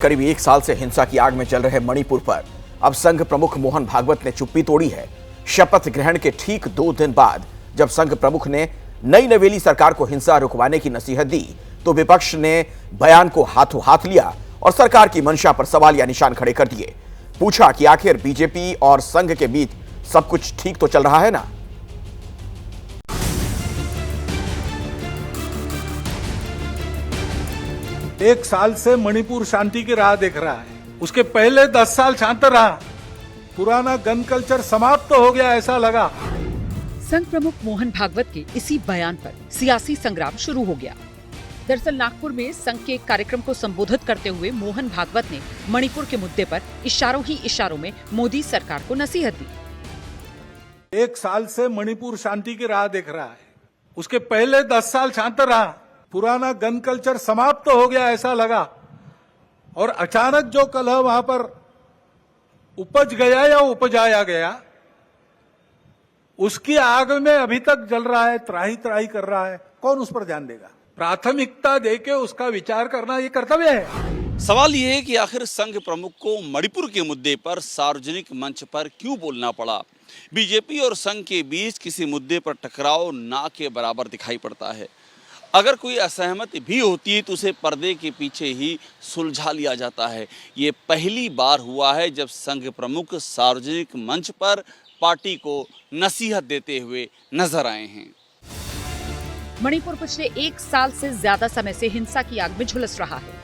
करीब एक साल से हिंसा की आग में जल रहे मणिपुर पर अब संघ प्रमुख मोहन भागवत ने चुप्पी तोड़ी है। शपथ ग्रहण के ठीक 2 दिन बाद जब संघ प्रमुख ने नई नवेली सरकार को हिंसा रुकवाने की नसीहत दी तो विपक्ष ने बयान को हाथों हाथ लिया और सरकार की मंशा पर सवालिया निशान खड़े कर दिए। पूछा कि आखिर बीजेपी और संघ के बीच सब कुछ ठीक तो चल रहा है ना। एक साल से मणिपुर शांति की राह देख रहा है। उसके पहले 10 साल शांत रहा। पुराना गन कल्चर समाप्त तो हो गया ऐसा लगा। संघ प्रमुख मोहन भागवत के इसी बयान पर सियासी संग्राम शुरू हो गया। दरअसल नागपुर में संघ के एक कार्यक्रम को संबोधित करते हुए मोहन भागवत ने मणिपुर के मुद्दे पर इशारों ही इशारों में मोदी सरकार को नसीहत दी। एक साल से मणिपुर शांति की राह देख रहा है। उसके पहले 10 साल शांत रहा। पुराना गन कल्चर समाप्त तो हो गया ऐसा लगा और अचानक जो कलह वहां पर उपज गया या उपजाया गया, उसकी आग में अभी तक जल रहा है, त्राही त्राही कर रहा है। कौन उस पर ध्यान देगा? प्राथमिकता देके उसका विचार करना ये कर्तव्य है। सवाल ये है कि आखिर संघ प्रमुख को मणिपुर के मुद्दे पर सार्वजनिक मंच पर क्यों बोलना पड़ा। बीजेपी और संघ के बीच किसी मुद्दे पर टकराव ना के बराबर दिखाई पड़ता है। अगर कोई असहमति भी होती है तो उसे पर्दे के पीछे ही सुलझा लिया जाता है। ये पहली बार हुआ है जब संघ प्रमुख सार्वजनिक मंच पर पार्टी को नसीहत देते हुए नजर आए हैं। मणिपुर पिछले 1 साल से ज्यादा समय से हिंसा की आग में झुलस रहा है।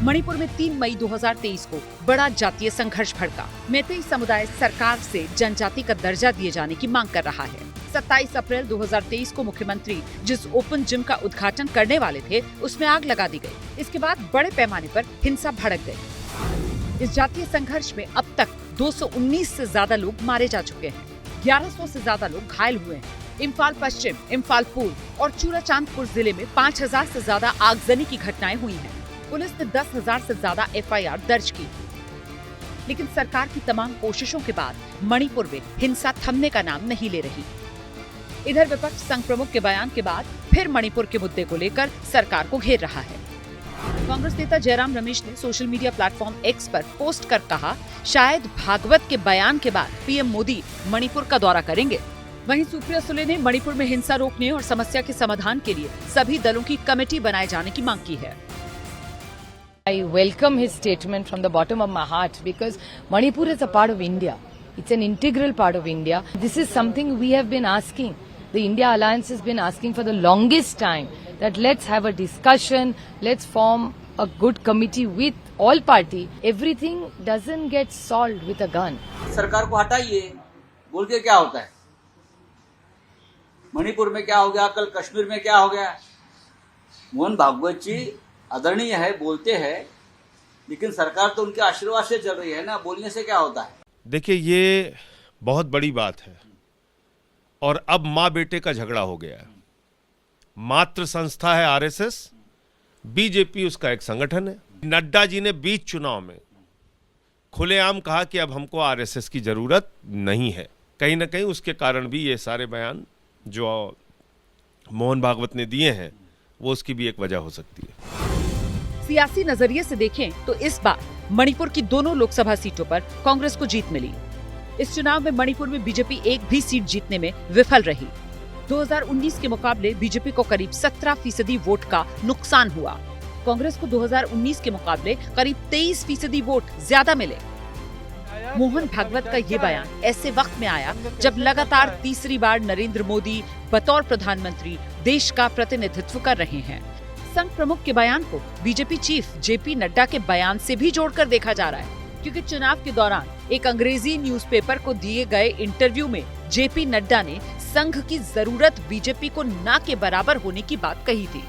मणिपुर में 3 मई 2023 को बड़ा जातीय संघर्ष भड़का। मैतेई समुदाय सरकार से जनजाति का दर्जा दिए जाने की मांग कर रहा है। 27 अप्रैल 2023 को मुख्यमंत्री जिस ओपन जिम का उद्घाटन करने वाले थे उसमें आग लगा दी गई। इसके बाद बड़े पैमाने पर हिंसा भड़क गई। इस जातीय संघर्ष में अब तक 219 से ज्यादा लोग मारे जा चुके हैं। 1100 से ज्यादा लोग घायल हुए हैं। इम्फाल पश्चिम, इम्फाल पूर्व और चूराचांदपुर जिले में 5000 से ज्यादा आगजनी की घटनाएं हुई हैं। पुलिस ने 10,000 से ज्यादा FIR दर्ज की। लेकिन सरकार की तमाम कोशिशों के बाद मणिपुर में हिंसा थमने का नाम नहीं ले रही। इधर विपक्ष संघ प्रमुख के बयान के बाद फिर मणिपुर के मुद्दे को लेकर सरकार को घेर रहा है। कांग्रेस नेता जयराम रमेश ने सोशल मीडिया प्लेटफॉर्म X पर पोस्ट कर कहा, शायद भागवत के बयान के बाद PM मोदी मणिपुर का दौरा करेंगे। वहीं सुप्रिया सुले ने मणिपुर में हिंसा रोकने और समस्या के समाधान के लिए सभी दलों की कमेटी बनाए जाने की मांग की है। I welcome his statement from the bottom of my heart because Manipur is a part of India. It's an integral part of India. This is something we have been asking. The India Alliance has been asking for the longest time that let's have a discussion, let's form a good committee with all party. Everything doesn't get solved with a gun. सरकार को हटाइए, बोल के क्या होता है? मणिपुर में क्या हो गया, कल कश्मीर में क्या हो गया? मोहन भागवत जी आदरणीय है, बोलते हैं, लेकिन सरकार तो उनके आशीर्वाद से चल रही है ना, बोलने से क्या होता है? देखिए, ये बहुत बड़ी बात है और अब माँ बेटे का झगड़ा हो गया है। मात्र संस्था है RSS, बीजेपी उसका एक संगठन है। नड्डा जी ने बीच चुनाव में खुलेआम कहा कि अब हमको RSS की जरूरत नहीं है। कहीं ना कहीं उसके कारण भी ये सारे बयान जो मोहन भागवत ने दिए हैं वो उसकी भी एक वजह हो सकती है। सियासी नजरिए से देखें तो इस बार मणिपुर की दोनों लोकसभा सीटों पर कांग्रेस को जीत मिली। इस चुनाव में मणिपुर में बीजेपी एक भी सीट जीतने में विफल रही। 2019 के मुकाबले बीजेपी को करीब 17% वोट का नुकसान हुआ। कांग्रेस को 2019 के मुकाबले करीब 23% वोट ज्यादा मिले। मोहन भागवत का ये बयान ऐसे वक्त में आया जब लगातार तीसरी बार नरेंद्र मोदी बतौर प्रधानमंत्री देश का प्रतिनिधित्व कर रहे हैं। संघ प्रमुख के बयान को बीजेपी चीफ JP नड्डा के बयान से भी जोड़कर देखा जा रहा है, क्योंकि चुनाव के दौरान एक अंग्रेजी न्यूज़पेपर को दिए गए इंटरव्यू में JP नड्डा ने संघ की जरूरत बीजेपी को ना के बराबर होने की बात कही थी।